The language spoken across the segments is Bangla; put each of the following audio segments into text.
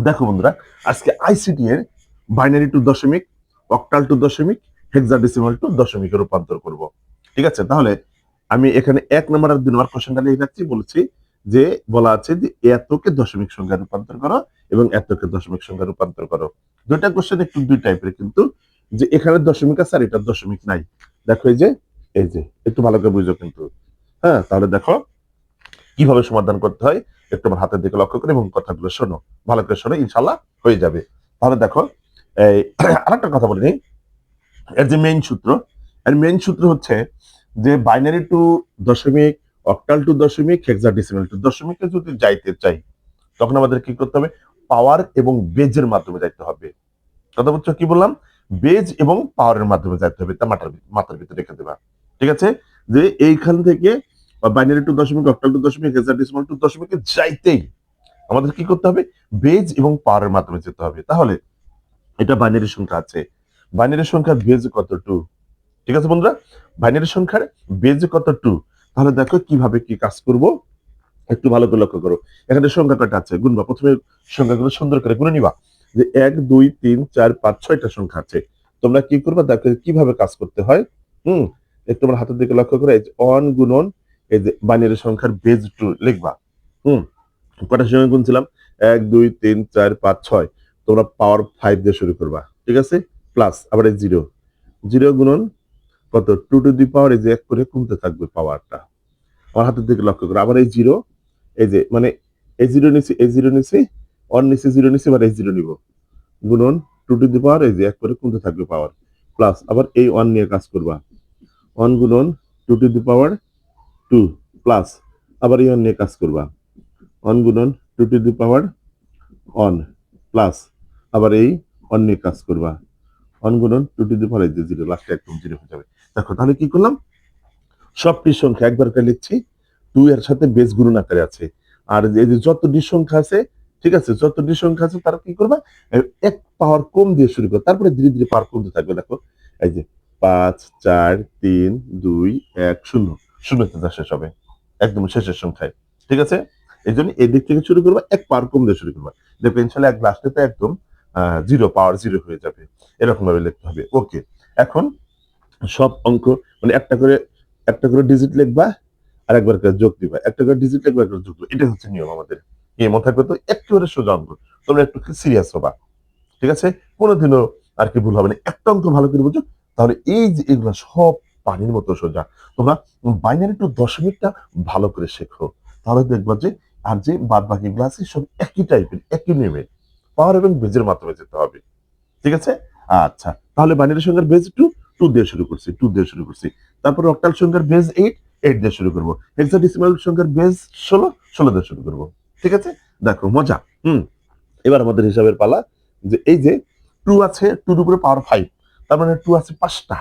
দেখো বন্ধুরা, আজকে আইসিটি এর বাইনারি টু দশমিক, অক্টাল টু দশমিক, হেক্সাডেসিমাল টু দশমিকে রূপান্তর করব। ঠিক আছে, তাহলে আমি এখানে 1 নম্বর আর 2 নম্বর কোশ্চেনটা লিখে রাখছি। বলছি যে বলা আছে যে এতকে দশমিক সংখ্যা রূপান্তর করো এবং এতকে দশমিক সংখ্যা রূপান্তর করো। দুইটা কোশ্চেন একটু দুই টাইপের, কিন্তু যে এখানে দশমিক আছে আর এটা দশমিক নাই। দেখো এই যে একটু ভালো করে বুঝো কিন্তু। হ্যাঁ, তাহলে দেখো কিভাবে সমাধান করতে হয় একটু আমার হাতের দিকে লক্ষ্য করে এবং কথাগুলো শোনো, ভালো করে শোনো, ইনশাল্লাহ হয়ে যাবে। তাহলে দেখো, এই আরেকটা কথা বলে নিই। এর যে মেইন সূত্র, এর মেইন সূত্র হচ্ছে যে বাইনারি টু দশমিক, অক্টাল টু দশমিক, হেক্সাডেসিমাল টু দশমিকে যদি যাইতে চাই তখন আমাদের কি করতে হবে? পাওয়ার এবং বেজের মাধ্যমে যাইতে হবে। কথা বলছো, কি বললাম? বেজ এবং পাওয়ারের মাধ্যমে যাইতে হবে, তা মাথার ভিতরে রেখে দেবা। ঠিক আছে, যে এইখান থেকে বাইনারি টু দশমিক, অক্টাল টু দশমিক, হেক্সাডেসিমাল টু দশমিকে যাইতেই আমাদের কি করতে হবে? বেজ এবং পাওয়ারের মাধ্যমে যেতে হবে। তাহলে এটা বাইনারি সংখ্যা আছে, বাইনারি সংখ্যার বেজ কত? 2। ঠিক আছে বন্ধুরা, বাইনারি সংখ্যার বেজ কত? 2। তাহলে দেখো কিভাবে কি কাজ করব, একটু ভালো করে লক্ষ্য করো। এখানে সংখ্যা কয়টা আছে গুনবা, প্রথমে সংখ্যাগুলো সুন্দর করে গুনে নিবা। যে 1 2 3 4 5 6টা সংখ্যা আছে। তোমরা কি করবা, দেখো কিভাবে কাজ করতে হয়। হুম, একটু আমার হাতের দিকে লক্ষ্য করে, এই যে অন গুণন, এই যে বাইনারি সংখ্যার বেজ 2 লিখবা। হুম, কটার সঙ্গে গুনছিলাম? 1 2 3 4 5 6। তোমরা পাওয়ার 5 দিয়ে শুরু করবা। ঠিক আছে, প্লাস আবার এই জিরো, জিরো গুণন কত? 2 টু দি পাওয়ার, এই যে এক করে কমতে থাকবে পাওয়ারটা। আমার হাতের দিকে লক্ষ্য করো, আবার এই জিরো, এই যে মানে এই জিরো নিছি, এই জিরো নিছি, অন নিছি, জিরো নিছি, আবার এই জিরো নিব, গুণন 2 টু দি পাওয়ার, এই যে এক করে কমতে থাকবে পাওয়ার, প্লাস আবার এই ওয়ান নিয়ে কাজ করবা। ওয়ান গুণন 2 টু দি পাওয়ার 2, প্লাস আবার এই ওয়ান নিয়ে কাজ করবা। ওয়ান গুণন 2 two the power on, plus আবার এই অন নিয়ে কাজ করবা। অন গুণন 2 টু দি পাওয়ার, এই যে জিরো, লাস্টে একদম জিরো হয়ে যাবে। দেখো তাহলে কি করলাম, সবটি সংখ্যা একবার করে লিখছি, 2 এর সাথে বেস গুণন আকারে আছে। আর এই যে যতটি সংখ্যা আছে, ঠিক আছে, যতটি সংখ্যা আছে তারা কি করবে? এক পাওয়ার কম দিয়ে শুরু করবে, তারপরে ধীরে ধীরে পাওয়ার কমতে থাকবে। দেখো এই যে 5 4 3 2 1 0, শূন্যতে যা শেষ হবে একদম শেষের সংখ্যায়। ঠিক আছে, এই জন্য এই দিক থেকে শুরু করবা, এক পাওয়ার কম দিয়ে শুরু করবা। দেখবে ইনশাল্লাহ এক লাস্টেতে একদম জিরো, পাওয়ার জিরো হয়ে যাবে। এরকম ভাবে লিখতে হবে। ওকে, এখন সব অঙ্ক মানে একটা করে ডিজিট লিখবা আর একবার করে যোগ দিবা, একটা করে ডিজিট লিখবা, একবার যোগ দিবা। এটা হচ্ছে নিয়ম আমাদের। এই মনে থাকবে তো, একেবারে সোজা অঙ্ক। তোমরা একটু সিরিয়াস হবা। ঠিক আছে, কোনোদিনও আর কি ভুল হবে না। একটা অঙ্ক ভালো করে বুঝো, তাহলে এই যে এগুলো সব পানির মতো সোজা। তোমরা বাইনারি টু দশমিকটা ভালো করে শেখো, তাহলে দেখবা যে আর যে বাদ বাকি গুলো আছে সব একই টাইপের, একই নিয়মের। পাওয়ার এবং বেজের মাধ্যমে যেতে হবে। ঠিক আছে, আচ্ছা, তাহলে বাইনারি সংখ্যার বেজ 2, 2 দিয়ে শুরু করছি, 2 দিয়ে শুরু করছি। তারপর অক্টাল সংখ্যার বেজ 8, 8 দিয়ে শুরু করব। হেক্সাডেসিমাল সংখ্যার বেজ 16, 16 দিয়ে শুরু করব। ঠিক আছে, দেখো মজা। হুম, এবার আমাদের হিসাবের পালা। যে এই যে 2 আছে, 2 এর উপরে পাওয়ার 5, তার মানে 2 আছে 5টা।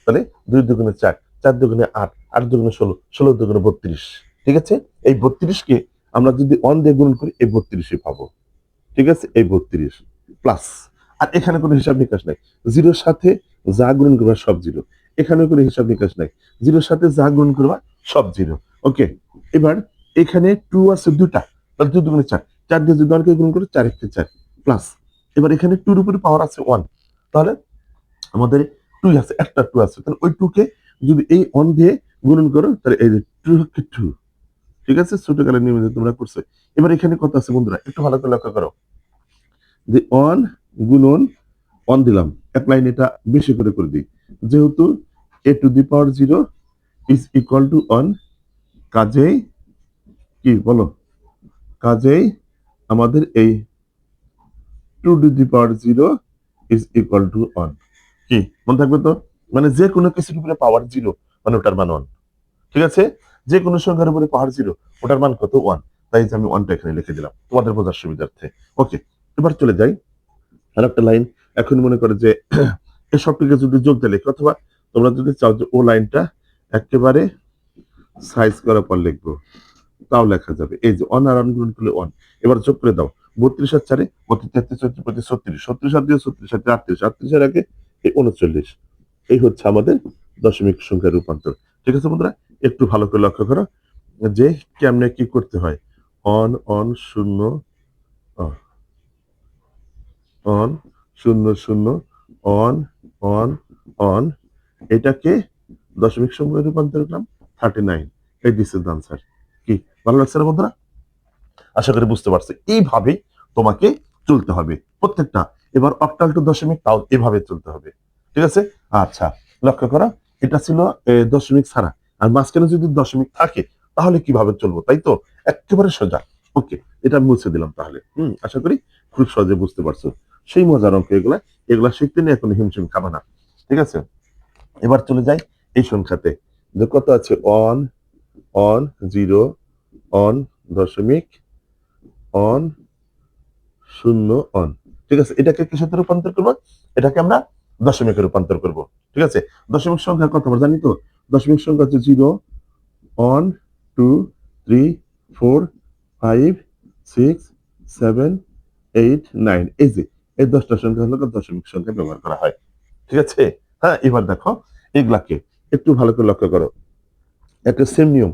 তাহলে 2 দুগুণে 4, 4 দুগুণে 8, 8 দুগুণে 16, 16 দুগুণে 32। ঠিক আছে, এই 32 কে আমরা যদি 1 দিয়ে গুণ করি, এই 32ই পাবো। ঠিক আছে, এই 32 প্লাস, আর এখানে কোনো হিসাব নিকাশ নাই। জিরোর সাথে যা গুণ করবা সব জিরো, এখানে কোনো হিসাব নিকাশ নাই। জিরোর সাথে যা গুণ করবা সব জিরো। ওকে, এবার এখানে 2 আছে 2টা, তাহলে 2 দুগুণে 4, 4 দিয়ে যদি 1কে গুণ করে 4 1 4, প্লাস এবার এখানে 2 এর উপরে পাওয়ার আছে 1, তাহলে আমাদের 2 আছে, একটা 2 আছে, তাহলে ওই 2 কে যদি এই 1 দিয়ে গুণন করো, তাহলে এই যে 2 কে 2। ঠিক আছে, ছোট কালের নিয়মে তোমরা করছো। এবার এখানে কত আছে বন্ধুরা, একটু ভালো করে লক্ষ্য করো। যে অন গুণন অন দিলাম, এক লাইন এটা বেশি করে করে দিই, যেহেতু a to the power zero is equal to one, কাজেই কি বলো, কাজেই আমাদের এই two to the power zero is equal to one. কি মনে থাকবে তো? মানে যে কোনো কিছুর উপরে পাওয়ার জিরো মানে ওটার মান ওয়ান। ঠিক আছে, যে কোনো সংখ্যার উপরে পাওয়ার জিরো, ওটার মান কত? ওয়ান। তাই যে আমি ওয়ানটা এখানে লিখে দিলাম তোমাদের বোঝার সুবিধার্থে। ওকে, এবার চলে যাই আর একটা লাইন। এখন মনে করে যে এই সবটিকে যদি যোগ দিয়ে লিখি, অথবা তোমরা যদি চাও যে ও লাইনটা একেবারে সাইজ করার পর লিখবো, তাও লেখা যাবে। এই যে অন আর অন গুণ করলে অন। এবার যোগ করে দাও, 32 আর 4, 32 33 34 35 36, 36 আর 2 36 আর 38, 38 এর আগে এই 39। এই হচ্ছে আমাদের দশমিক সংখ্যার রূপান্তর। ঠিক আছে বন্ধুরা, একটু ভালো করে লক্ষ্য করো যে কেমনে কি করতে হয়। অন অন শূন্য, অন, শূন্য শূন্য, অন, অন, অন, এটাকে দশমিক সংখ্যায় রূপান্তর করলাম 39। এই দিস ইজ দ্য আনসার। কি ভালো লাগছে না বন্ধুরা? আশা করি বুঝতে পারছি। এইভাবেই তোমাকে চলতে হবে প্রত্যেকটা। এবার অক্টাল টু দশমিক, তাও এভাবে চলতে হবে। ঠিক আছে? আচ্ছা, লক্ষ্য করো, এটা ছিল দশমিক ছাড়া, আর মাঝখানে যদি দশমিক থাকে তাহলে কিভাবে চলবো, তাই তো? একেবারে সোজা। ওকে, এটা আমি মুছে দিলাম তাহলে। আশা করি খুব সহজে বুঝতে পারছো। সেই মজার অঙ্ক এগুলা, এগুলা শিখতে নিয়ে এখন হিমশিম খাবে না। ঠিক আছে? এবার চলে যাই এই সংখ্যাতে। যে কত আছে? অন, অন, জিরো, অন, দশমিক, অন, শূন্য, অন। ঠিক আছে, এটাকে কিসেতে রূপান্তর করবো? এটাকে আমরা দশমিকে রূপান্তর করব। ঠিক আছে? দশমিক সংখ্যা কত আমরা জানি তো? দশমিক সংখ্যা হচ্ছে 0, 1, 2, 3, 4, 5, 6, 7, 8, 9। এই যে এই 10টা সংখ্যা হলো দশমিক সংখ্যা ব্যবহার করা হয়। ঠিক আছে? হ্যাঁ, এবার দেখো এগুলাকে একটু ভালো করে লক্ষ্য করো। একটা সেম নিয়ম।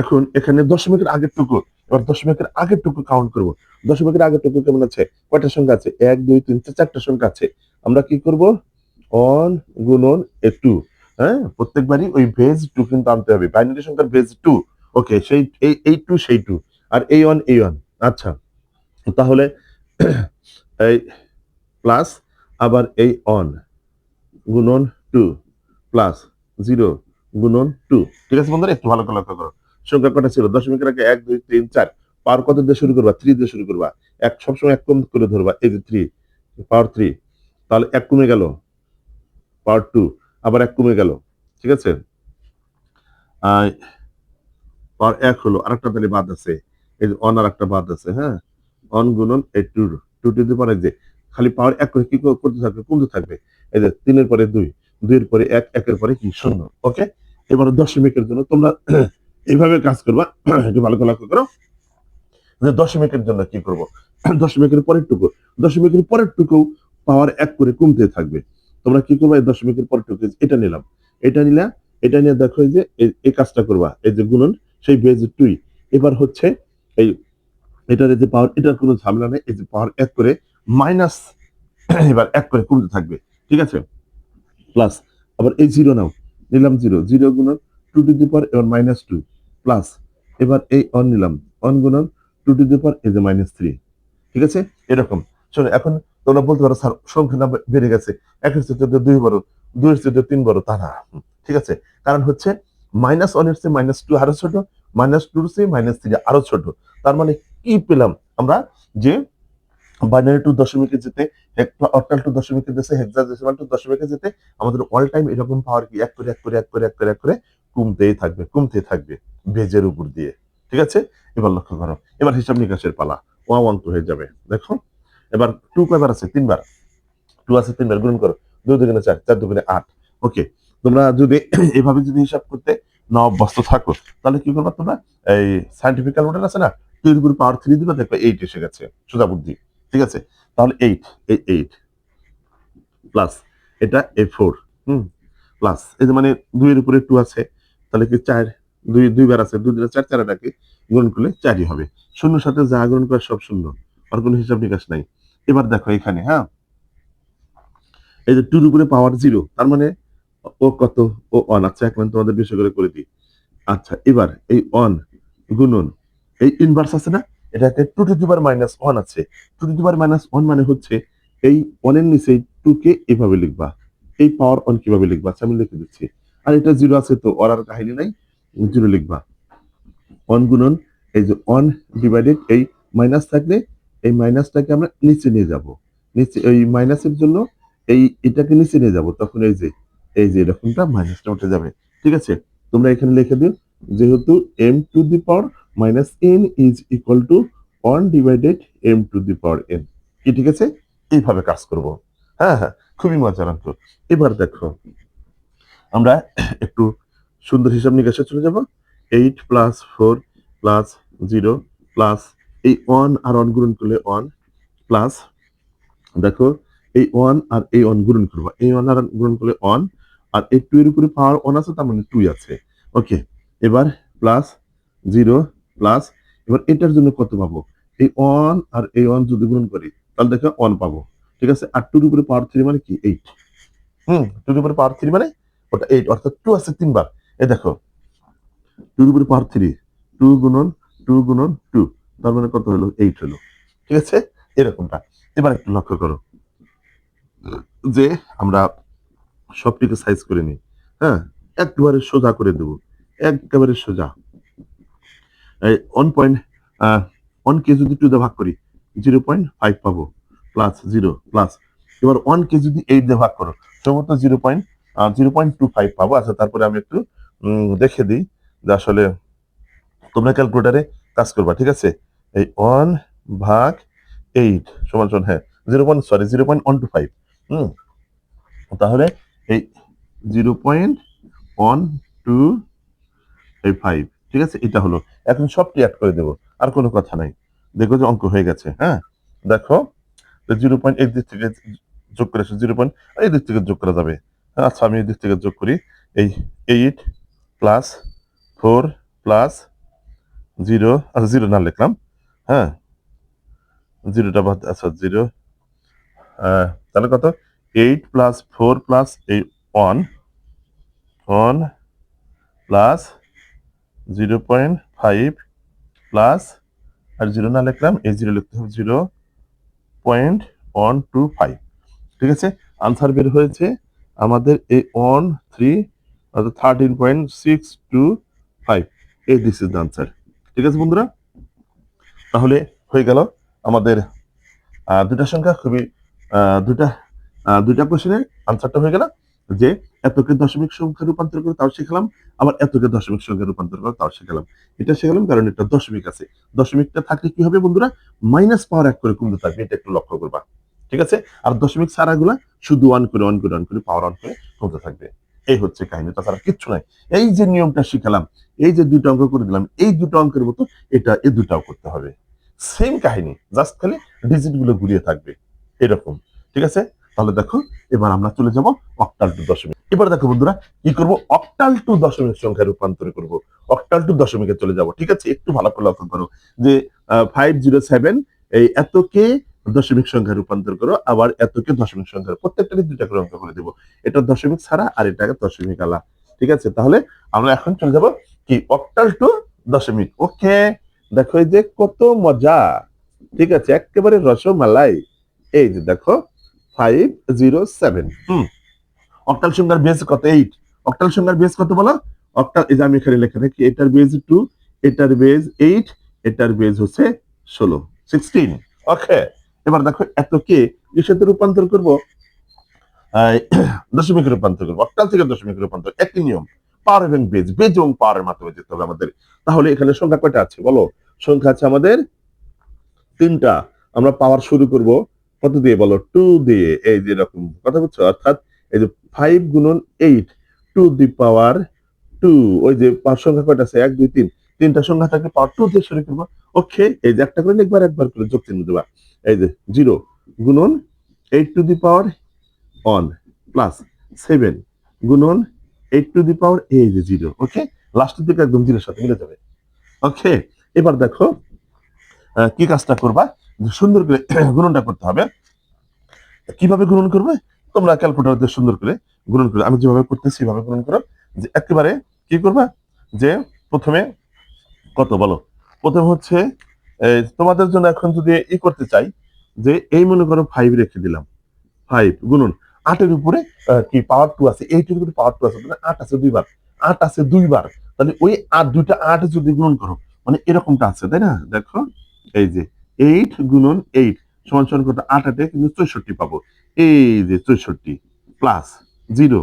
এখন এখানে দশমিকের আগের টুকু, এবার দশমিকের আগের টুকু কাউন্ট করব। দশমিকের আগের টুকু কেমন আছে? কয়টা সংখ্যা আছে? 1, 2, 3, 4টা সংখ্যা আছে। আমরা কি করব? অন গুণন এ টু। হ্যাঁ, প্রত্যেকবারই ওই বেজ টু কিন্তু আনতে হবে, বাইনারি সংখ্যার বেজ টু। ওকে, সেই এই টু সেই টু, আর এই ওয়ান এই ওয়ান। আচ্ছা, তাহলে এই প্লাস, আবার এই অন গুণন টু, প্লাস জিরো গুণন টু। ঠিক আছে বন্ধুরা, একটু ভালো করে লক্ষ্য করো। সংখ্যা কটা ছিল? দশমিকের আগে 1, 2, 3, 4। পাওয়ার কত দিয়ে শুরু করবা? 3 দিয়ে শুরু করবা। এক সবসময় এক কম করে ধরবা। এই যে 3, পাওয়ার 3। তাহলে এক কমে গেল, পাওয়ার 2। আবার এক কমে গেল। ঠিক আছে? পাওয়ার 1 হলো, আরেকটা তাহলে বাদ আছে। এই যে অন, আর একটা বাদ আছে। হ্যাঁ, অন গুণন এই টু, টু টু দি পাওয়ার, যে খালি পাওয়ার 1 করে কি করতে থাকবে? কমতে থাকবে। এই যে 3 এর পরে 2, 2 এর পরে 1, 1 এর পরে কি? 0। ওকে, এবার দশমিকের জন্য তোমরা এইভাবে কাজ করবা। একটু ভালো করে লক্ষ্য করো যে দশমিকের জন্য কি করব। দশমিকের পরের টুকু, দশমিকের পরের টুকু পাওয়ার 1 করে কমতে থাকবে। তোমরা কি করবা? এই দশমিকের পরের টুকু এটা নিলাম, এটা নিলা, এটা নিয়ে দেখো এই যে এই কাজটা করবা, এই যে গুণন সেই বেজ 2। এবার হচ্ছে এই এটার যে পাওয়ার, এটার কোনো ঝামেলা নেই। এই যে পাওয়ার 1 করে মাইনাস, এবার 1 করে কমতে থাকবে। ঠিক আছে? প্লাস, আবার এই জিরো নাও, নিলাম জিরো, জিরো গুণন টু টু দি পাওয়ার এবার মাইনাস টু, প্লাস এবার এই অন নিলাম, অন গুণন টু টু দি পাওয়ার এই যে মাইনাস থ্রি। ঠিক আছে? এরকম। শোনো, এখন তোমরা বলতে পারো স্যার সংখ্যা না বেড়ে গেছে, একের চেয়ে দুই বড়, দুইয়ের চেয়ে তিন বড়, তা না। ঠিক আছে? কারণ হচ্ছে মাইনাস ওয়ানের চেয়ে মাইনাস টু আরো ছোট, মাইনাস টুর চেয়ে মাইনাস থ্রি আরো ছোট। তার মানে কি পেলাম আমরা? যে বাইনারি টু দশমিকে যেতে, অক্টাল টু দশমিকে যেতে, হেক্সাডেসিমাল টু দশমিকে যেতে আমাদের অল টাইম এরকম পাওয়ার কি এক করে এক করে এক করে এক করে এক করে কমতেই থাকবে, কমতেই থাকবে বেজের উপর দিয়ে। ঠিক আছে? এবার লক্ষ্য করো, এবার হিসাব নিকাশের পালা। ওয়া ওয়ান টু হয়ে যাবে। দেখো, এবার টু কয়বার আছে? তিনবার। টু আছে তিনবার, গুণ করো। দুই দুগুণে চার, চার দুগুণে আট। ওকে, তোমরা যদি এভাবে যদি হিসাব করতে না অভ্যস্ত থাকো, তাহলে কি করবা তোমরা? এই সাইন্টিফিক ক্যালকুলেটর আছে না, টু এর উপর পাওয়ার থ্রি দিবা, দেখবে এইট এসে গেছে। সোজা বুদ্ধি। ঠিক আছে? তাহলে এইট, এই এইট প্লাস এটা এই ফোর, প্লাস এই যে মানে দুইয়ের উপরে টু আছে, তাহলে কি চার, দুইবার আছে, দুই দিনে চার, চারটাকে গুণ করলে চারই হবে। শূন্যর সাথে যা গুণ করে সব শূন্য, আর কোনো হিসাব নিকাশ নাই। এবার দেখো এখানে, হ্যাঁ, এই যে টুর উপরে পাওয়ার জিরো, তার মানে ও কত? ও অন। আচ্ছা, এখন তোমাদের বিষয় করে দিই। আচ্ছা, এবার এই অন গুণন এই ইনভার্স আছে না, এটাকে two to the power minus one আছে। Two to the power minus one মানে হচ্ছে এই ওয়ানের নিচে টু কে এভাবে লিখবা, এই পাওয়ার অন কিভাবে লিখবা? আচ্ছা, আমি লিখে দিচ্ছি। আর এটা জিরো আছে তো ওর আর কাহিনী নাই, জিরো লিখবা। অন গুণন এই যে অন ডিভাইডেড এই মাইনাস থাকলে এই মাইনাসটাকে আমরা নিচে নিয়ে যাব, নিচে এই মাইনাসের জন্য এই এটাকে নিচে নিয়ে যাব, তখন এই যে এরকমটা মাইনাসটা উঠে যাবে। ঠিক আছে? তোমরা এখানে লিখে দিও, যেহেতু M to the power minus N is equal to one divided M to the power N. কি ঠিক আছে? এইভাবে কাজ করব। হ্যাঁ হ্যাঁ, খুবই মজার অঙ্ক। এবার দেখো, আমরা একটু সুন্দর হিসাব নিকাশে চলে যাব। Eight plus four plus zero plus এই ওয়ান আর ওয়ান গুণন করলে ওয়ান, প্লাস দেখো এই ওয়ান আর এই ওয়ান গুণন করবো, এই ওয়ান আর গুণন করলে ওয়ান, আর এই টু এর উপরে পাওয়ার ওয়ান আছে, তার মানে টু আছে। ওকে, এবার প্লাস জিরো প্লাস, এবার এটার জন্য কত পাবো? এই ওয়ান আর এই ওয়ান যদি গুণন করি তাহলে দেখো ওয়ান পাবো। ঠিক আছে। আর 2 এর উপরে পাওয়ার 3 মানে কি 8। 2 এর উপরে পাওয়ার 3 মানে ওটা 8, অর্থাৎ 2 আছে 3 বার। এই দেখো 2 এর উপরে পাওয়ার 3, 2 গুণন 2 গুণন 2, তার মানে কত হলো 8 হলো। ঠিক আছে, এরকমটা। এবার একটু লক্ষ্য করো যে আমরা সবটিকে সাইজ করে নিই। হ্যাঁ, একেবারে সোজা করে দেব, একেবারে সোজা। এই 1 কে যদি 2 দিয়ে ভাগ করি 0.5 পাবো, প্লাস 0 প্লাস। এবার 1 কে যদি 8 দিয়ে ভাগ করো সম্ভবত 0.25 পাবো। আচ্ছা, তারপরে আমি একটু দেখে দিই যে আসলে তোমরা ক্যালকুলেটারে কাজ করবা। ঠিক আছে, এই 1 ভাগ 8 সমান সমান, হ্যাঁ 0.125। তাহলে এই 0.125, ঠিক আছে, এটা হলো। এখন সবটি অ্যাড করে দেবো, আর কোনো কথা নাই। দেখো যে অঙ্ক হয়ে গেছে। হ্যাঁ, দেখো 0.8 দিক থেকে যোগ করে 0. এই দিক থেকে যোগ করা যাবে। আচ্ছা, আমি এই দিক থেকে যোগ করি। এই 8 প্লাস 4 প্লাস 0, আচ্ছা 0 না লিখলাম। হ্যাঁ, 0টা বাদ, আচ্ছা 0, তাহলে কত 8 প্লাস 4 প্লাস এই 1 প্লাস 0.5 প্লাস, আর 0 না লিখলাম, এই 0 লিখতে হবে 0.125। ঠিক আছে, আনসার বের হয়েছে আমাদের এই 13, অর্থাৎ 13.625। এই দিস ইজ দ্য আনসার। ঠিক আছে বন্ধুরা, তাহলে হয়ে গেল আমাদের দুটা সংখ্যা, খুবই দুইটা কোশ্চেনের আনসারটা হয়ে গেল যে এতকে দশমিক সংখ্যা রূপান্তর করে তাও শিখলাম, আবার এতকে দশমিক সংখ্যা রূপান্তর করে তাও শিখলাম। এটা শিখলাম কারণ এটা দশমিক আছে। দশমিকটা থাকলে কি হবে বন্ধুরা, মাইনাস পাওয়ার 1 করে কমতে থাকবে, এটা একটু লক্ষ্য করবা। ঠিক আছে, আর দশমিক ছাড়াগুলা শুধু অন করে পাওয়ার অন করে কমতে থাকবে। এই হচ্ছে কাহিনী, তাছাড়া কিচ্ছু নাই। এই যে নিয়মটা শিখালাম, এই যে দুটো অঙ্ক করে দিলাম, এই দুটো অঙ্কের মতো এই দুটাও করতে হবে। সেম কাহিনী, জাস্ট খালি ডিজিট গুলো ঘুরিয়ে থাকবে এরকম। ঠিক আছে, তাহলে দেখো এবার আমরা চলে যাব অক্টাল টু দশমিক। এবার দেখো বন্ধুরা কি করব, অক্টাল টু দশমিক সংখ্যা রূপান্তর করব। অক্টাল টু দশমিকে চলে যাব। ঠিক আছে, একটু ভালো করে লক্ষ্য করো যে 507 এই এতকে দশমিক সংখ্যা রূপান্তর করো, আবার এতকে দশমিক সংখ্যা, প্রত্যেকটারই দুইটা করে অঙ্ক করে দেবো। এটা দশমিক ছাড়া আর এটাকে দশমিক আলা। ঠিক আছে, তাহলে আমরা এখন চলে যাব কি অক্টাল টু দশমিক। ওকে, দেখো এই যে কত মজা। ঠিক আছে, একেবারে রসমালাই। এই যে দেখো 507। অক্টাল সংখ্যার বেস কত 8। অক্টাল সংখ্যার বেস কত বলো, অক্টাল, এই যে আমি এখানে লেখা রাখি, এটার বেস 2, এটার বেস 8, এটার বেস হচ্ছে 16। ওকে, এবার দেখো এতকে এর সাথে রূপান্তর করব, দশমিক রূপান্তর করবো। অক্টাল থেকে দশমিক রূপান্তর একই নিয়ম, পাওয়ার এবং বেজ, বেজ এবং পাওয়ারের মাধ্যমে যেতে হবে আমাদের। তাহলে এখানে সংখ্যা কয়টা আছে বলো, সংখ্যা আছে আমাদের 3টা। আমরা পাওয়ার শুরু করব কত দিয়ে বলো, 2 দিয়ে। এই যে এরকম কথা বুঝছো, অর্থাৎ এই যে 5 গুণন 8 টু দি পাওয়ার 2। ওই যে পাওয়ার সংখ্যা কয়টা আছে 1 2 3, 3টা সংখ্যা থাকলে পাওয়ার 2 দিয়ে শুরু করবো। ওকে, এই যে একটা করে একবার করে যোগ চিহ্ন দেবা। এই যে 0 গুণন 8 টু দি পাওয়ার 1 প্লাস 7 গুণন 8 টু দি পাওয়ার, এই যে 0। ওকে, লাস্টের দিকে একদম 0 সাথে মিলে যাবে। ওকে, এবার দেখো কি কাজটা করবা, সুন্দর করে গুণনটা করতে হবে। কিভাবে গুণন করবে, তোমরা ক্যালকুলেটর দিয়ে সুন্দর করে গুণন করে, আমি যেভাবে করতেছি সেভাবে গুণন করো। যে একেবারে কি করবা, যে প্রথমে কত বলো, প্রথম হচ্ছে তোমাদের জন্য এখন যদি করতে চাই, যে এই মনে করো 5 রেখে দিলাম, 5 গুণন 8-এর উপরে কি পাওয়ার 2 আছে, 8-এর উপরে পাওয়ার 2 আছে, মানে 8 আছে 2 বার, 8 আছে 2 বার। তাহলে ওই 8 দুইটা 8 যদি গুণন করো, মানে এরকমটা আছে, তাই না? দেখো এই যে 8 গুণন 8 সমান সমান কত, 8 কিন্তু 64 পাবো। এই যে 64 প্লাস 0,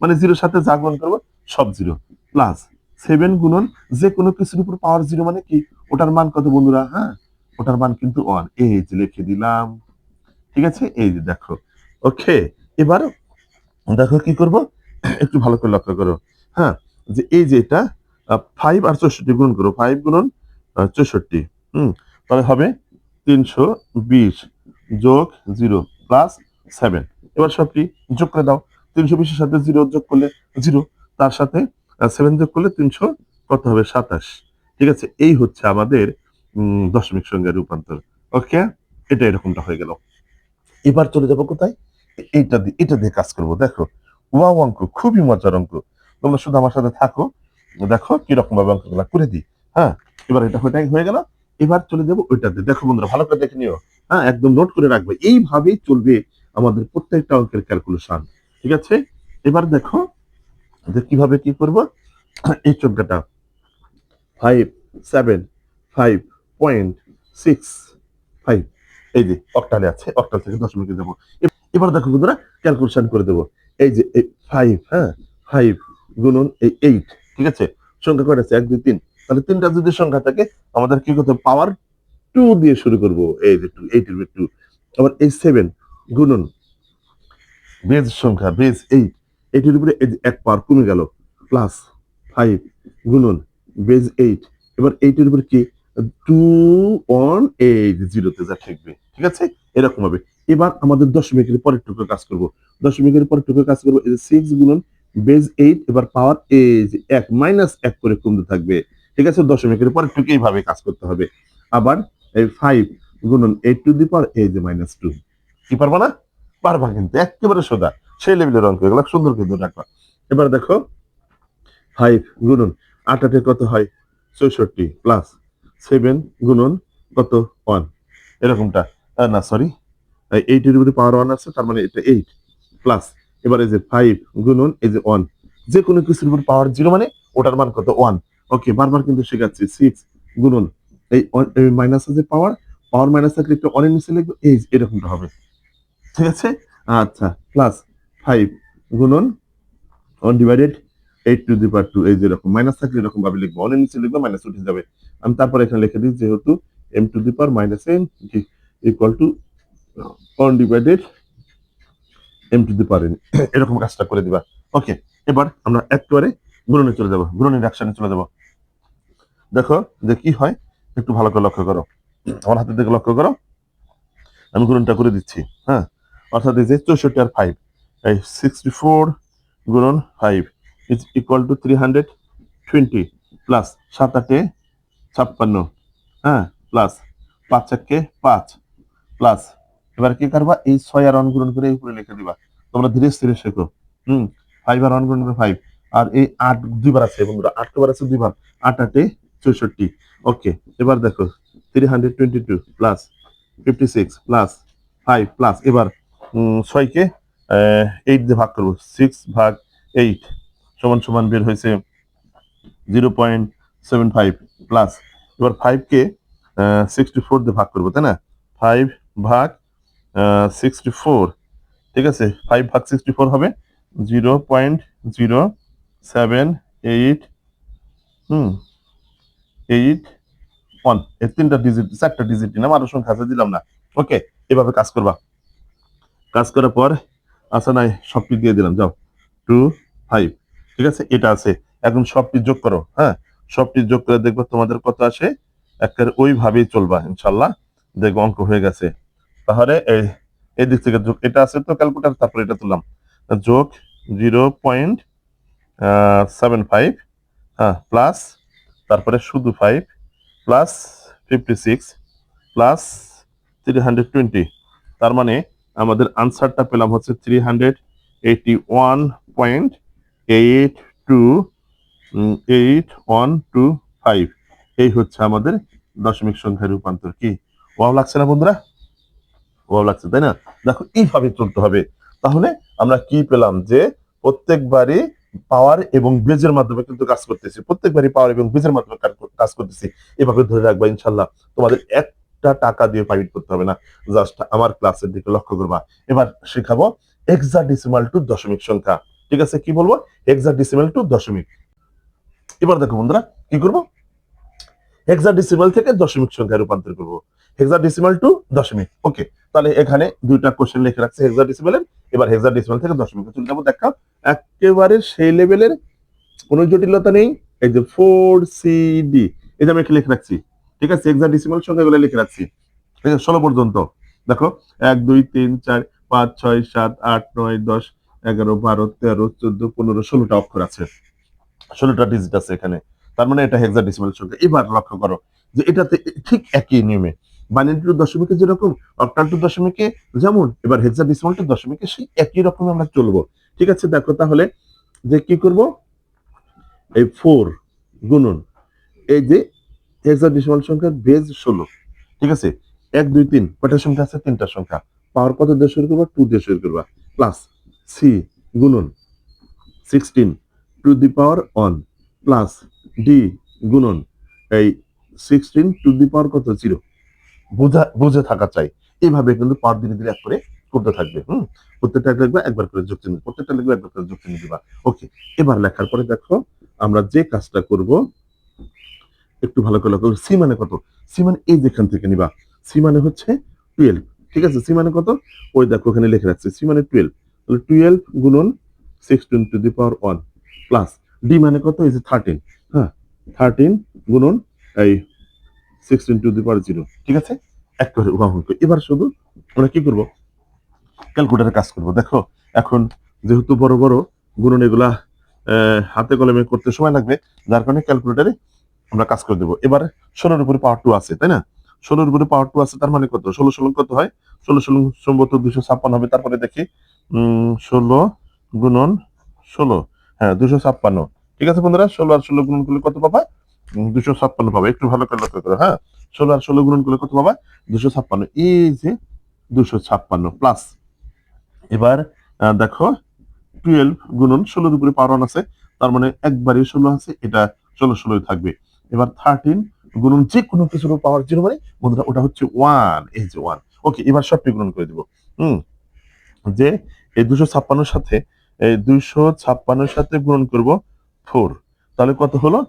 মানে 0-র সাথে যা গুণন করবো সব 0, প্লাস 7 গুণন যে কোনো কিছুর উপর পাওয়ার 0 মানে কি, ওটার মান কত বন্ধুরা? হ্যাঁ, ওটার মান কিন্তু 1। এই যে লিখে দিলাম। ঠিক আছে, এই যে দেখো। ওকে, এবার দেখো কি করব, একটু ভালো করে লক্ষ্য করো। হ্যাঁ, যে এই যে এটা 5 আর 64 গুণ করো, 5 গুণন 64, তাহলে হবে 320 যোগ 0 প্লাস 7। এবার সবটি যোগ করে দাও। 320-এর সাথে 0 যোগ করলে 0, তার সাথে 7 যোগ করলে 300, কত হবে 27। ঠিক আছে, এই হচ্ছে আমাদের দশমিক সংখ্যার রূপান্তর। ওকে, এটা এরকমটা হয়ে গেল। এবার চলে যাবো কোথায়, এটা দিয়ে কাজ করবো। দেখো ওয়াও অঙ্ক, খুবই মজার অঙ্ক, তোমরা শুধু আমার সাথে থাকো, দেখো কিরকম ভাবে অঙ্কগুলা করে দিই। হ্যাঁ, এবার এটা হয়ে গেল। এবার চলে যাবো ওইটাতে। দেখো বন্ধুরা ভালো করে দেখে নিও, হ্যাঁ একদম নোট করে রাখবে, এইভাবেই চলবে আমাদের প্রত্যেকটা অঙ্কের ক্যালকুলেশন। ঠিক আছে, এবার দেখো যে কিভাবে কি করবো। এই সংখ্যাটা 575.65, এই যে অক্টালে আছে, অক্টাল থেকে দশমিকে যাবো। এবার দেখো বন্ধুরা ক্যালকুলেশন করে দেবো। এই যে 5, হ্যাঁ 5 গুণন এই 8, ঠিক আছে, সংখ্যা কয়টা আছে 1 2 3, তাহলে তিনটা যদি সংখ্যা থাকে আমাদের কি করতে হবে, পাওয়ার 2 দিয়ে শুরু করবো। এই যে 2, 8 এর 2, আবার এই 7 গুণন বেজ সংখ্যা বেজ 8, এটির উপরে এই যে 1 পাওয়ার কমে গেল, প্লাস 5 গুণন বেজ 8, এবার 8 এর উপরে কি 2 অন 8 জিরোতে যা থাকবে। ঠিক আছে, এরকম হবে। এবার আমাদের দশমিকের পরের টুকু কাজ করব, দশমিকের পরের টুকু কাজ করব। এই যে 6 গুণন বেজ 8, এবার পাওয়ার এই যে 1 মাইনাস 1 করে কমতে থাকবে। ঠিক আছে, দশমিকের পরের টুকু এইভাবে কাজ করতে হবে। আবার এই 5 গুণন 8 টু দি পাওয়ার এই যে -2, কি পারবা না, পারবা কিন্তু একেবারে সোজা, সেই লেভেলের অঙ্ক, এগুলো সুন্দর কিন্তু রাখবা। এবার দেখো 5 গুণন 8 8 কত হয় 64, প্লাস 7 গুণন কত 1, এরকমটা, না সরি 8 এর উপরে পাওয়ার 1 আছে, তার মানে এটা 8, প্লাস এবার এই যে 5 গুণন এই যে 1, যে কোনো কিছুর উপর পাওয়ার 0 মানে ওটার মান কত 1। ওকে, বারবার কিন্তু শেখাচ্ছি। 6 গুণন এই মাইনাস আছে পাওয়ার, পাওয়ার মাইনাস থাকলে একটু অনেক নিচে লিখবে, এই এরকমটা হবে। ঠিক আছে, আচ্ছা, প্লাস 5 গুণন 1 ডিভাইডেড 8 টু দি পাওয়ার 2, এই যেরকম মাইনাস থাকলে এরকম ভাবে লিখবো, অনেক নিচে লিখবো মাইনাস উঠে যাবে। আমি তারপর এখানে লিখে দিই যেহেতু m two the power -n equal to 1 divided m two the power n, এরকম কাজটা করে দিবা। ওকে, এবার আমরা একেবারে গুণনে চলে যাব, গুণনের অ্যাকশনে চলে যাব। দেখো যে কি হয়, একটু ভালো করে লক্ষ্য করো, আমার হাতের দিকে লক্ষ্য করো, আমি গুণনটা করে দিচ্ছি। হ্যাঁ, অর্থাৎ এই যে 64 আর 5, এই 64 গুণন 5 ইজ ইকুয়াল টু 320, প্লাস 7 8 56, হ্যাঁ, প্লাস 5 1 5, প্লাস এবার কি করবা, এই 6 আর 1 গুণন করে উপরে লিখে দিবা। তোমরা ধীরে স্থিরে শেখো। 5 আর 1 গুণন করে 5, আর এই 8 দুইবার আছে বন্ধুরা, 8 বার আছে দুইবার, 8 8 64। ওকে, এবার দেখো 322 প্লাস 56 প্লাস 5 প্লাস এবার 6 কে 8 দিয়ে ভাগ করবো, 6 ভাগ 8 সমান সমান বের হয়েছে 0.75, প্লাস এবার 5 কে 64 দিয়ে ভাগ করবো, তাই না, 5 ভাগ 64, ঠিক আছে, 5 ভাগ 64 হবে 0.078 1, এই তিনটা ডিজিট, চারটা ডিজিট দিলাম, আরো সংখ্যা আছে দিলাম না। ওকে, এভাবে কাজ করবা। কাজ করার পর আচ্ছা নাই সবটি দিয়ে দিলাম, যাও 2 5, ঠিক আছে, এটা আছে। এখন সবটি যোগ করো, হ্যাঁ সবটি যোগ করে দেখবো তোমাদের কত আসে, একের ওইভাবেই চলবা ইনশাল্লাহ, দেখবো অঙ্ক হয়ে গেছে। তাহলে এই দিক থেকে যোগ, এটা আছে তো ক্যালকুলেটর, তারপরে এটা তুললাম, যোগ 0.75, হ্যাঁ, প্লাস তারপরে শুধু 5, প্লাস 56, প্লাস 320, তার মানে আমাদের আনসারটা পেলাম হচ্ছে 381.828125, এই হচ্ছে আমাদের দশমিক সংখ্যার রূপান্তর। কি ওয়াও লাগছে না বন্ধুরা, ওয়াও লাগছে তাই না? দেখো এইভাবে চলতে হবে। তাহলে আমরা কি পেলাম, যে প্রত্যেকবারই পাওয়ার এবং বেজের মাধ্যমে কিন্তু কাজ করতেছি, প্রত্যেকবারই পাওয়ার এবং বেজের মাধ্যমে কাজ করতেছি। এভাবে ধরে রাখবা ইনশাল্লাহ, তোমাদের একটা টাকা দিয়ে প্রাইভেট করতে হবে না, জাস্ট আমার ক্লাসের দিকে লক্ষ্য করবা। এবার শেখাবো হেক্সাডেসিমাল টু দশমিক সংখ্যা। ঠিক আছে, কি বলবো, হেক্সাডেসিমাল টু দশমিক। এবার দেখো বন্ধুরা কি করবো, হেক্সাডেসিমাল থেকে দশমিক সংখ্যায় রূপান্তর করব, হেক্সাডেসিমাল টু দশমিক। ওকে, তাহলে এখানে দুইটা কোশ্চেন লিখে রাখছে হেক্সাডেসিমালের। এবার হেক্সাডেসিমাল থেকে দশমিকে চলে যাবো। দেখা একেবারে সেই লেভেলের, কোনো জটিলতা নেই। এই যে 4CD, এই যে আমি এখানে লিখে রাখছি, ঠিক আছে, হেক্সাডেসিমাল সংখ্যাগুলো লিখে রাখছি, ঠিক আছে, 16 পর্যন্ত। দেখো 1 2 3 4 5 6 7 8 9 10 11 12 13 14 15 16টা অক্ষর আছে, 16টা ডিজিট আছে এখানে, তার মানে এটা হেক্সাডেসিমাল সংখ্যা। এবার লক্ষ্য করো যে এটাতে ঠিক একই নিয়মে বাইনারি টু দশমিকে যেরকম, অক্টাল টু দশমিকে যেমন, এবার হেক্সাডেসিমাল টু দশমিকে সেই একই রকম আমরা চলবো। ঠিক আছে, দেখো তাহলে যে কি করব, এই 4 গুণন এই যে হেক্সাডেসিমাল সংখ্যার বেজ 16, ঠিক আছে, 1 2 3 কয়টা সংখ্যা আছে, 3টা সংখ্যা, পাওয়ার কত দিয়ে শুরু করবা, 2 দিয়ে শুরু করবা, প্লাস সি গুণন 16 two the power 1 plus D গুণন এই 16 টু দি পাওয়ার কত, 0। বুঝে থাকা চাই। এইভাবে কিন্তু পাওয়ার ধীরে ধীরে এক করে করতে থাকবে। প্রত্যেকটা লিখবে একবার করে যোগ চিহ্ন, প্রত্যেকটা লিখবে একবার করে যোগ চিহ্ন দিবা। ওকে, এবার লেখার পরে দেখো আমরা যে কাজটা করব, একটু ভালো করে লক্ষ্য করো। সি মানে কত, সি মানে এই যেখান থেকে নিবা, সি মানে হচ্ছে 12। ঠিক আছে, সি মানে কত, ওই দেখো ওখানে লিখে রাখছি, সি মানে 12, তাহলে 12 গুণন 16 two the power 1 plus D মানে কত, এই যে 13, হ্যাঁ 13 গুণন এই 16 টু দি পাওয়ার 0। ঠিক আছে, এক করে উদাহরণ করি। এবার শুধু আমরা কি করব, ক্যালকুলেটারে কাজ করব। দেখো এখন যেহেতু বড় বড় গুণন এগুলা হাতে কলমে করতে সময় লাগবে, যার কারণে ক্যালকুলেটারে আমরা কাজ করে দেবো। এবার 16-র উপরে পাওয়ার 2 আছে, তাই না, 16-র উপরে পাওয়ার 2 আছে, তার মানে কত, 16 16 কত হয়, 16 16 সম্ভবত 256 হবে। তারপরে দেখি 16 গুণন 16, হ্যাঁ 256। ঠিক আছে বন্ধুরা, 16 আর 16 গুণন করলে কত পাবা, 256 পাবা। একটু ভালো করে লক্ষ্য করো, হ্যাঁ 16 আর 16 গুণন করলে কত পাবা, 256। এই যে 256 প্লাস, এবার দেখো 12 গুণন 16-র উপরে পাওয়ার 1 আছে, তার মানে একবারই 16 আছে, এটা 16 16 থাকবে। এবার 13 গুণন যে কোনো কিছুর পাওয়ার 0 মানে বন্ধুরা ওটা হচ্ছে 1, এই যে 1। ওকে, এবার সবটি গুণন করে দিব। হুম যে এই 256 সাথে, এই 256 সাথে গুণন করব 4, তাহলে কত হলো,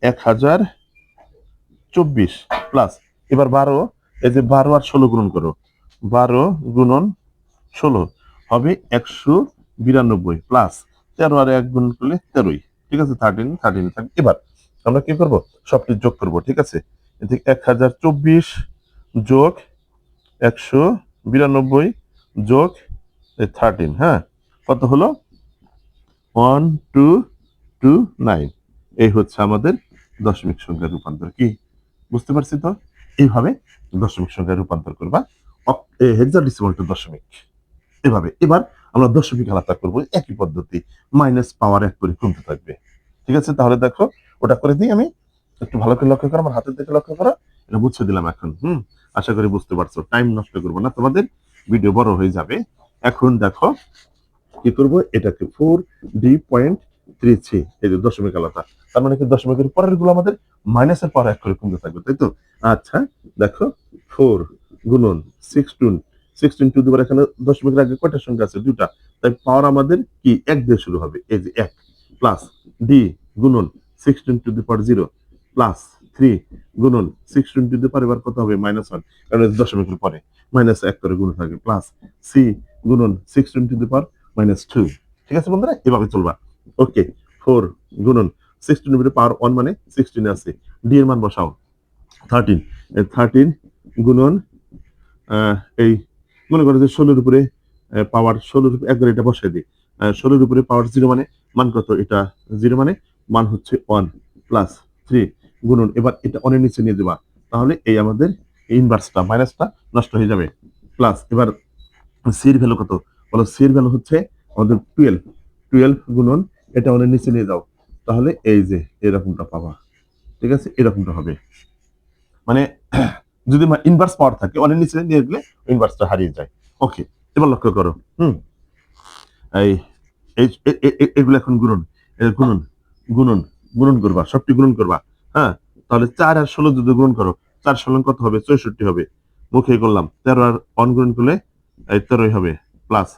1024 প্লাস, এবার 12, এই যে 12 আর 16 গুণন করো, 12 গুণন 16 হবে 192 প্লাস 13 আর 1 গুণ করলে 13। ঠিক আছে, 13 13 থাকবে। এবার আমরা কি করব, সবটি যোগ করব। ঠিক আছে, এদিকে 1024 যোগ 192 যোগ 13, হ্যাঁ কত হলো, 1229। এই হচ্ছে আমাদের দশমিক সংখ্যার রূপান্তর। কি বুঝতে পারছি তো, এইভাবে দশমিক সংখ্যার রূপান্তর করবা, হেক্সাডেসিমাল টু দশমিক এভাবে। এবার আমরা দশমিক আলাদা করবো, একই পদ্ধতি, মাইনাস পাওয়ার 1 করে কমতে থাকবে। ঠিক আছে, তাহলে দেখো ওটা করে দিই আমি, একটু ভালো করে লক্ষ্য করো, আমার হাতের দিকে লক্ষ্য করো, এটা বুঝছে দিলাম এখন। আশা করি বুঝতে পারছো, টাইম নষ্ট করবো না তোমাদের, ভিডিও বড় হয়ে যাবে। এখন দেখো কি করব, এটাকে 4D.33, এই যে দশমিক আলাদা, তার মানে কি দশমিকের পরের গুলো আমাদের মাইনাসের পাওয়ার 1 করে কমতে থাকবে, তাই তো। আচ্ছা দেখো 4 গুণন 16 16 টু দি পাওয়ার, এখানে দশমিকের আগে কয়টা সংখ্যা আছে, 2টা, তাই পাওয়ার আমাদের কি 1 দিয়ে শুরু হবে, এই যে 1 প্লাস ডি গুণন 16 টু দি পাওয়ার 0 প্লাস 3 গুণন 16 টু দি পাওয়ার, এবার কত হবে, -1, কারণ দশমিকের পরে মাইনাস 1 করে গুণ থাকে, প্লাস সি গুণন 16 টু দি পাওয়ার -2। ঠিক আছে বন্ধুরা, এভাবে চলবা। ওকে, 4 গুণন 16 এর পাওয়ার 1 মানে 16 আছে, ডি এর মান বসাও 13, 13 গুণন এই মনে করো যে 16-র উপরে পাওয়ার, 16-র উপরে একবার এটা বসাই দিই, 16-র উপরে পাওয়ার 0 মানে মান কত, এটা 0 মানে মান হচ্ছে 1 প্লাস 3 গুণন, এবার এটা অনের নিচে নিয়ে দেবা, তাহলে এই আমাদের ইনভার্সটা মাইনাসটা নষ্ট হয়ে যাবে। প্লাস এবার সি এর ভ্যালু কত, বলো সি এর ভ্যালু হচ্ছে আমাদের 12, 12 গুণন এটা অনের নিচে নিয়ে যাও, তাহলে এই যে এরকমটা পাবা। ঠিক আছে, এরকমটা হবে, মানে যদি ইনভার্স পাওয়ার থাকে অনেক নিচে নিয়ে গেলে ইনভার্সটা হারিয়ে যায়। ওকে, এবার লক্ষ্য করো, এই এগুলো এখন গুণন, গুণন গুণন গুণন করবা, সবটি গুণন করবা, হ্যাঁ তাহলে 4 আর 16 যদি গুণন করো, 4 16 কত হবে, 64 হবে, মুখে করলাম, 13 আর 1 গুণন করলে 13 হবে, প্লাস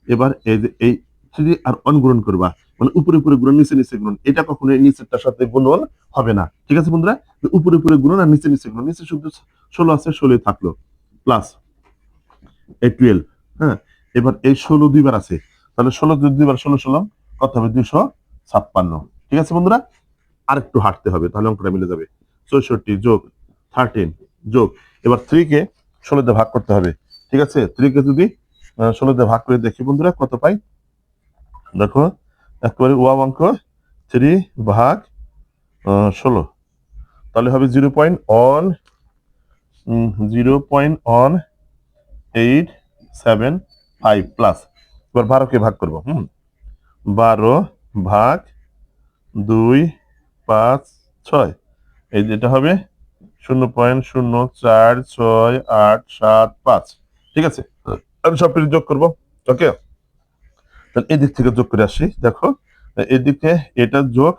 এবার এই যে এই 3 আর 1 গুণন করবা, মানে উপরে উপরে গুণন নিচে নিচে গুণন, এটা কখনো নিচেরটার সাথে গুণন হবে না। ঠিক আছে বন্ধুরা, উপরে উপরে গুণন আর নিচে নিচে গুণন, নিচে শুধু 16 আছে, 16 থাকলো, প্লাস এই 12, হ্যাঁ এবার এই 16 দুইবার আছে, তাহলে 16 দুইবার 16 16 কত হবে, 256। ঠিক আছে বন্ধুরা, আর একটু হাঁটতে হবে, তাহলে অঙ্কটা মিলে যাবে। 64 যোগ 13 যোগ, এবার 3 কে 16 দিয়ে ভাগ করতে হবে। ঠিক আছে, 3 কে যদি 16 দিয়ে ভাগ করে দেখি বন্ধুরা কত পাই, দেখো একেবারে ওয়া অঙ্ক, 3 ভাগ 16, তাহলে হবে 0.1 0.1875 প্লাস, এবার 12কে ভাগ করবো। 12 ভাগ 256, এই যেটা হবে 0.04687৫। ঠিক আছে, আমি সব কিছু যোগ করবো। ওকে, তাহলে এদিক থেকে যোগ করে আসি। দেখো এদিকে এটা যোগ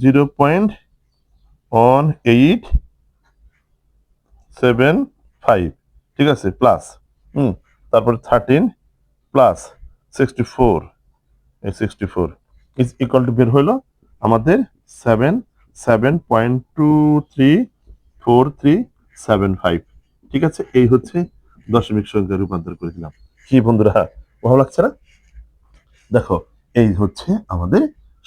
0.1875, ঠিক আছে, প্লাস তারপরে 13 প্লাস 64, এই 64 ইজ ইকুয়াল টু বের হইলো আমাদের 7.234375। ঠিক আছে, এই হচ্ছে দশমিক সংখ্যা রূপান্তর করে দিলাম। কি বন্ধুরা, ভালো লাগছে না? দেখো, এই হচ্ছে আমাদের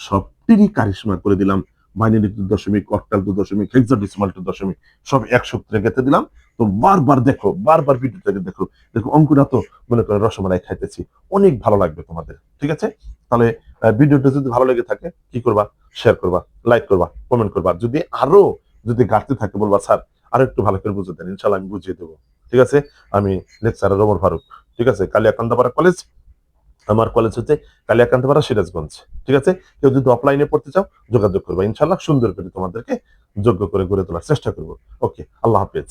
সবটিরই কারিশমা করে দিলাম। বাইনারি টু দশমিক, অক্টাল টু দশমিক, হেক্সাডেসিমাল টু দশমিক, সব এক সূত্রে গেঁথে দিলাম। তো বারবার দেখো, বারবার ভিডিওটাকে দেখো। দেখো অঙ্কটা তো মনে করো রসমালাই খাইতেছি, অনেক ভালো লাগবে তোমাদের। ঠিক আছে, তাহলে ভিডিওটা যদি ভালো লেগে থাকে কি করবা? শেয়ার করবা, লাইক করবা, কমেন্ট করবা। যদি ঘাটতি থাকে বলবা স্যার আরো একটু ভালো করে বুঝে দেন, ইনশাল্লাহ আমি বুঝিয়ে দেবো। ঠিক আছে, আমি লেকচারার ওমর ফারুক। ঠিক আছে, কালিয়াকান্দাপাড়া কলেজ, আমার কলেজ হচ্ছে কালিয়াকান্দিপাড়া, সিরাজগঞ্জ। ঠিক আছে, কেউ যদি অফলাইনে পড়তে চাও যোগাযোগ করবো, ইনশাল্লাহ সুন্দর করে তোমাদেরকে যোগ্য করে গড়ে তোলার চেষ্টা করবো। ওকে, আল্লাহ হাফেজ।